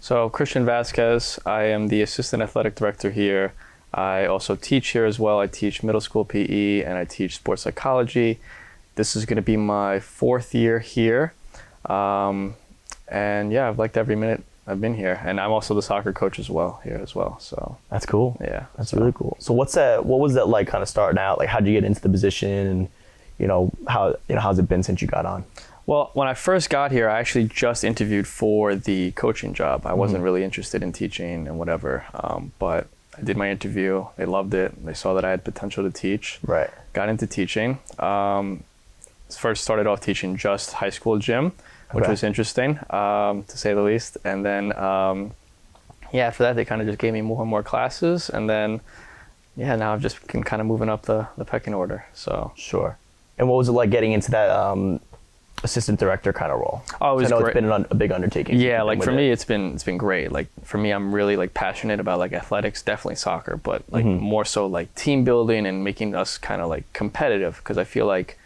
So Christian Vasquez, I am the assistant athletic director here. I also teach here as well. I teach middle school PE and I teach sports psychology. This is going to be my 4th year here. And yeah, I've liked every minute I've been here. And I'm also the soccer coach as well here as well. So that's cool. Yeah. That's really cool. So what was that like kind of starting out? Like how'd you get into the position and how's it been since you got on? Well, when I first got here, I actually just interviewed for the coaching job. I wasn't really interested in teaching and whatever, but I did my interview. They loved it. They saw that I had potential to teach. Right. Got into teaching. First started off teaching just high school gym, which was interesting, to say the least. And then, after that, they kind of just gave me more and more classes. And then, now I've just been kind of moving up the pecking order. So sure. And what was it like getting into that assistant director kind of role? Oh, it was I know great. It's been a big undertaking. Yeah, like for me, it's been great. Like for me, I'm really like passionate about like athletics, definitely soccer, but like more so like team building and making us kind of like competitive, because I feel like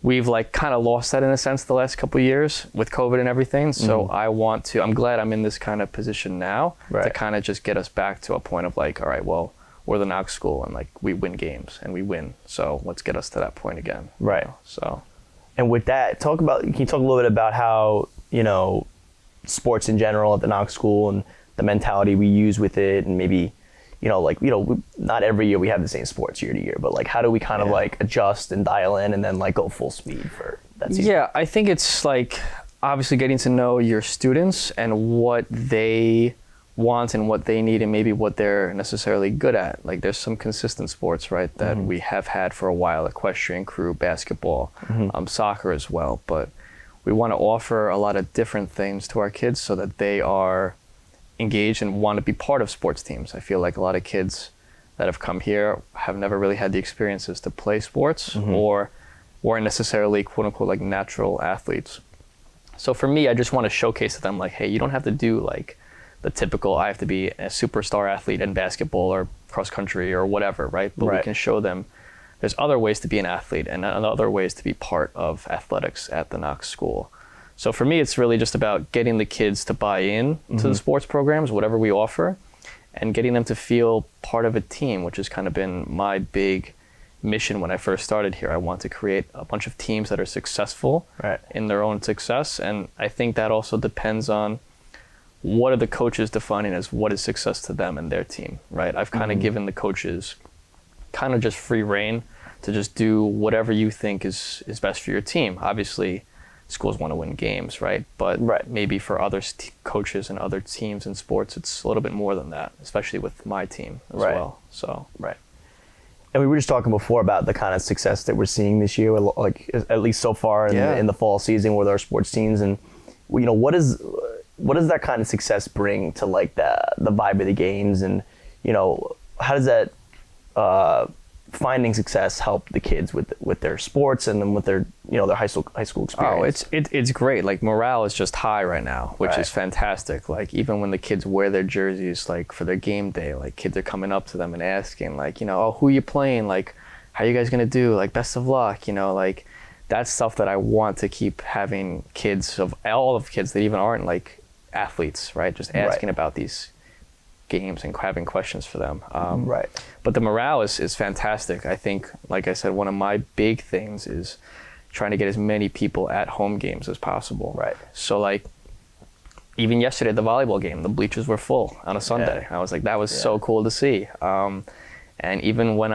we've like kind of lost that in a sense the last couple of years with COVID and everything. So I'm glad I'm in this kind of position now to kind of just get us back to a point of like, all right, well, we're the Knox school and like we win games and we win. So let's get us to that point again. Right. So. And with that, can you talk a little bit about how, sports in general at the Knox school and the mentality we use with it, and maybe, not every year we have the same sports year to year, but like how do we kind of like adjust and dial in and then like go full speed for that season? Yeah, I think it's like obviously getting to know your students and what they want and what they need and maybe what they're necessarily good at. Like there's some consistent sports, right, that we have had for a while: equestrian, crew, basketball, soccer as well. But we want to offer a lot of different things to our kids so that they are engaged and want to be part of sports teams. I feel like a lot of kids that have come here have never really had the experiences to play sports or weren't necessarily quote unquote like natural athletes. So for me, I just want to showcase to them like, hey, you don't have to do like the typical, I have to be a superstar athlete in basketball or cross country or whatever, right? But we can show them there's other ways to be an athlete and other ways to be part of athletics at the Knox school. So for me, it's really just about getting the kids to buy in to the sports programs, whatever we offer, and getting them to feel part of a team, which has kind of been my big mission when I first started here. I want to create a bunch of teams that are successful in their own success. And I think that also depends on what are the coaches defining as what is success to them and their team, right? I've kind of given the coaches kind of just free reign to just do whatever you think is best for your team. Obviously, schools want to win games, right? But maybe for other coaches and other teams in sports, it's a little bit more than that, especially with my team as well. So And we were just talking before about the kind of success that we're seeing this year, like at least so far in the fall season with our sports teams. And what does that kind of success bring to like the vibe of the games, and how does that finding success help the kids with their sports and then with their their high school experience? Oh, it's great. Like morale is just high right now, which is fantastic. Like even when the kids wear their jerseys like for their game day, like kids are coming up to them and asking like, oh, who are you playing? Like, how are you guys gonna do? Like, best of luck. Like that's stuff that I want to keep having kids of all of kids that even aren't like athletes, right? Just asking about these games and having questions for them. But the morale is fantastic. I think, like I said, one of my big things is trying to get as many people at home games as possible. So like even yesterday at the volleyball game, the bleachers were full on a Sunday. I was like, that was so cool to see. And even when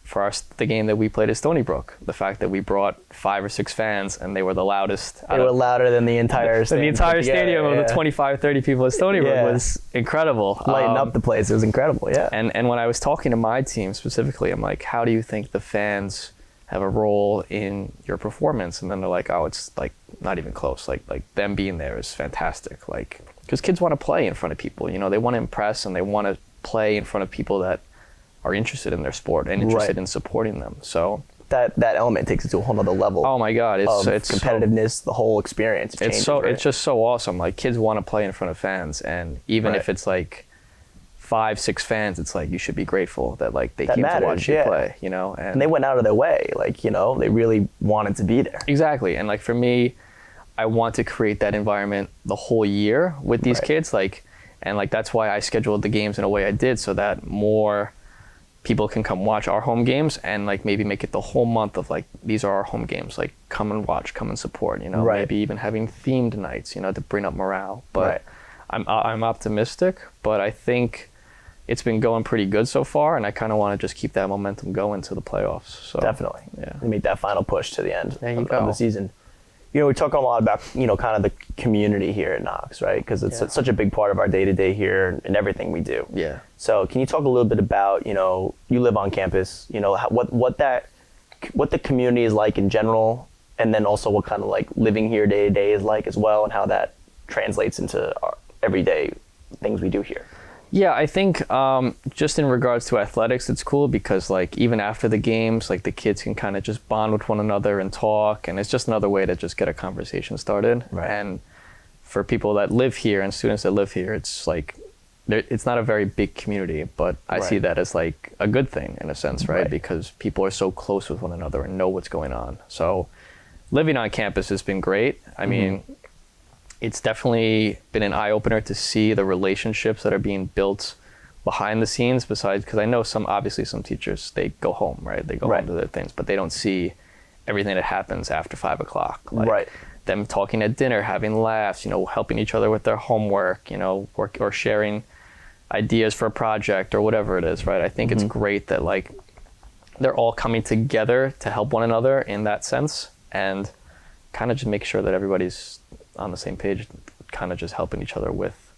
for the game that we played at Stony Brook, the fact that we brought 5 or 6 fans and they were the loudest. They were louder than the entire stadium. The entire stadium of the 25, 30 people at Stony Brook was incredible. Lighting up the place. It was incredible, And when I was talking to my team specifically, I'm like, how do you think the fans have a role in your performance? And then they're like, oh, it's like not even close. Like them being there is fantastic. Like, because kids want to play in front of people. They want to impress and they want to play in front of people that are interested in their sport and interested in supporting them. So that element takes it to a whole nother level. Oh my God, it's competitiveness, the whole experience. It's just so awesome. Like kids want to play in front of fans, and even if it's like 5, 6 fans, it's like you should be grateful that like they came to watch you play. And they went out of their way, like they really wanted to be there. Exactly, and like for me, I want to create that environment the whole year with these kids, like, and like that's why I scheduled the games in a way I did, so that more people can come watch our home games, and like maybe make it the whole month of like, these are our home games, like come and watch, come and support, you know, maybe even having themed nights, you know, to bring up morale. But I'm optimistic, but I think it's been going pretty good so far, and I kind of want to just keep that momentum going to the playoffs. So definitely, make that final push to the end of the season. You know, we talk a lot about, you know, kind of the community here at Knox, right? Because it's such a big part of our day-to-day here and everything we do. Yeah. So can you talk a little bit about, you know, you live on campus, you know, what the community is like in general, and then also what kind of like living here day-to-day is like as well, and how that translates into our everyday things we do here? Yeah, I think just in regards to athletics, it's cool because like even after the games, like the kids can kind of just bond with one another and talk, and it's just another way to just get a conversation started. And for people that live here and students that live here, it's like it's not a very big community, but I see that as like a good thing in a sense, right? Because people are so close with one another and know what's going on. So living on campus has been great. I mean, it's definitely been an eye-opener to see the relationships that are being built behind the scenes, besides, because I know obviously some teachers, they go home, right? They go home to their things, but they don't see everything that happens after 5 o'clock. Like them talking at dinner, having laughs, you know, helping each other with their homework, you know, or sharing ideas for a project or whatever it is, right? I think it's great that like they're all coming together to help one another in that sense, and kind of just make sure that everybody's on the same page, kind of just helping each other with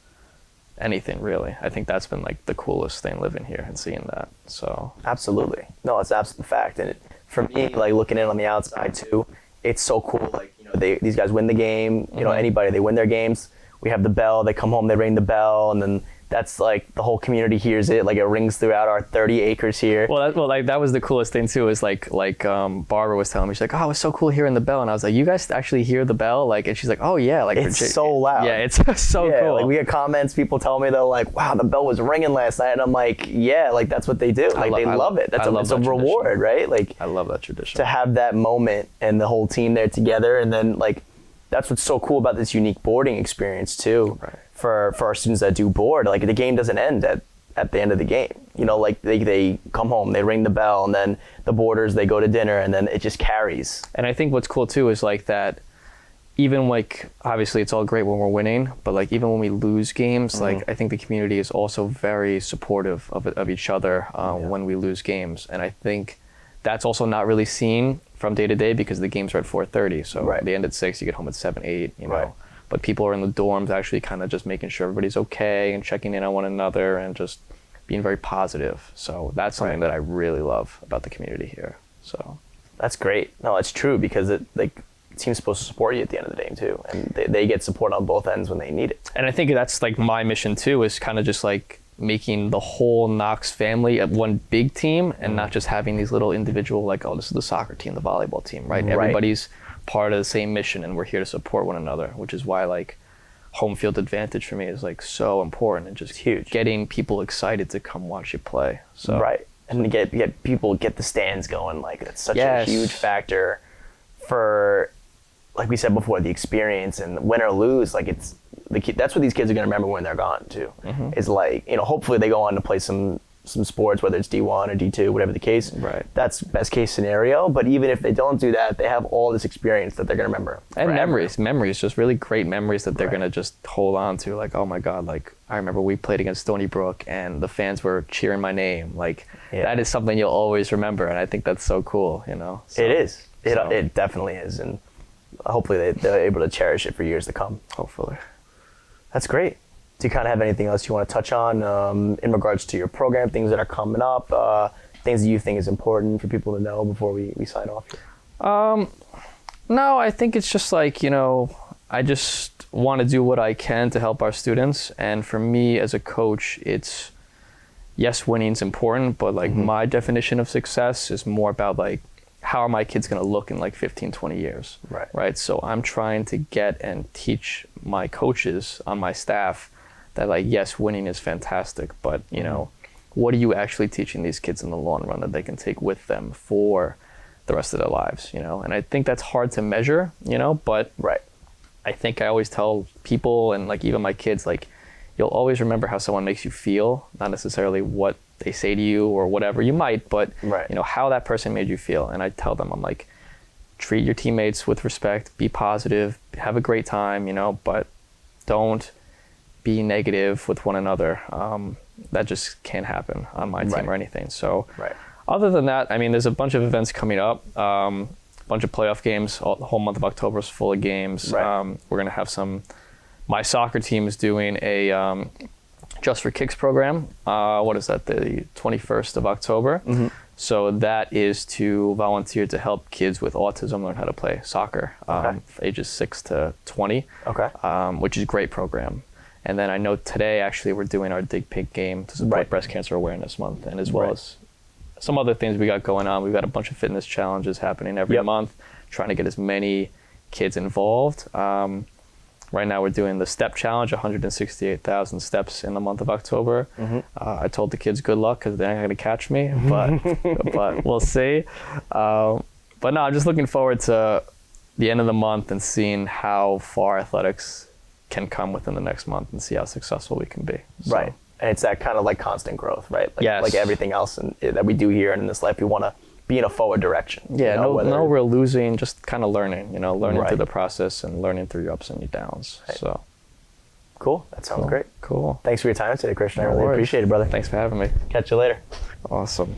anything, really. I think that's been like the coolest thing living here and seeing that. So absolutely, no, it's absolute fact. And for me, like looking in on the outside too, it's so cool. Like, you know, these guys win the game. You know, anybody, they win their games. We have the bell. They come home, they ring the bell, and then that's like the whole community hears it. Like it rings throughout our 30 acres here. Well, that was the coolest thing too. Is like Barbara was telling me, she's like, "Oh, it was so cool hearing the bell," and I was like, "You guys actually hear the bell?" Like, and she's like, "Oh yeah, like it's so loud." Yeah, it's so cool. Like we get comments, people tell me they're like, "Wow, the bell was ringing last night," and I'm like, "Yeah, like that's what they do. Like they love it. That's it's a reward, right? Like I love that tradition to have that moment and the whole team there together, and then like that's what's so cool about this unique boarding experience too. For our students that do board, like the game doesn't end at the end of the game. You know, like they come home, they ring the bell, and then the boarders, they go to dinner, and then it just carries. And I think what's cool too is like that, even like obviously it's all great when we're winning, but like even when we lose games, like I think the community is also very supportive of each other when we lose games. And I think that's also not really seen from day to day because the games are at 4:30. So they end at 6, you get home at 7, 8, you know. But people are in the dorms actually kind of just making sure everybody's okay and checking in on one another and just being very positive. So that's something that I really love about the community here. So that's great. No, it's true, because it like team's supposed to support you at the end of the day too, and they get support on both ends when they need it. And I think that's like my mission too, is kind of just like making the whole Knox family at one big team, and not just having these little individual, like, oh, this is the soccer team, the volleyball team, right? Everybody's part of the same mission, and we're here to support one another, which is why like home field advantage for me is like so important, and just huge, getting people excited to come watch you play. So and to get people, get the stands going, like that's such a huge factor for, like we said before, the experience. And win or lose, like it's that's what these kids are going to remember when they're gone too. Is like, you know, hopefully they go on to play some sports, whether it's D1 or D2, whatever the case. That's best case scenario. But even if they don't do that, they have all this experience that they're going to remember. And memories, just really great memories that they're going to just hold on to. Like, oh my God, like I remember we played against Stony Brook and the fans were cheering my name. Like that is something you'll always remember. And I think that's so cool, you know? So, it is. It definitely is. And hopefully they're able to cherish it for years to come. Hopefully. That's great. Do you kind of have anything else you want to touch on in regards to your program, things that are coming up, things that you think is important for people to know before we sign off here? No, I think it's just like, you know, I just want to do what I can to help our students. And for me as a coach, it's, yes, winning's important, but like my definition of success is more about like, how are my kids going to look in like 15, 20 years? Right. So I'm trying to get and teach my coaches on my staff that like, yes, winning is fantastic, but you know, what are you actually teaching these kids in the long run that they can take with them for the rest of their lives, you know? And I think that's hard to measure, you know, but I think I always tell people, and like even my kids, like, you'll always remember how someone makes you feel, not necessarily what they say to you or whatever. You might, but Right. you know, how that person made you feel. And I tell them, I'm like, treat your teammates with respect, be positive, have a great time, you know, but don't be negative with one another. That just can't happen on my team Right. or anything. So Right. other than that, I mean, there's a bunch of events coming up, a bunch of playoff games. The whole month of October is full of games. Right. We're going to have my soccer team is doing a Just for Kicks program. What is that, the 21st of October? Mm-hmm. So that is to volunteer to help kids with autism learn how to play soccer, Okay. ages 6 to 20, Okay. which is a great program. And then I know today, actually, we're doing our Dig Pig game to support Right. Breast Cancer Awareness Month, and as well Right. as some other things we got going on. We've got a bunch of fitness challenges happening every Yep. month, trying to get as many kids involved. Right now we're doing the step challenge, 168,000 steps in the month of October. Mm-hmm. I told the kids good luck because they're not going to catch me, but we'll see. But no, I'm just looking forward to the end of the month and seeing how far athletics can come within the next month and see how successful we can be. So, Right. And it's that kind of like constant growth, right? Like, Yes. like everything else that we do here and in this life, we want to be in a forward direction. Yeah, you know, no real losing, just kind of learning, learning Right. through the process and learning through your ups and your downs. Right. So Cool. That sounds great. Cool. Thanks for your time today, Christian. I No really worries. appreciate it, brother. Thanks for having me. Catch you later. Awesome.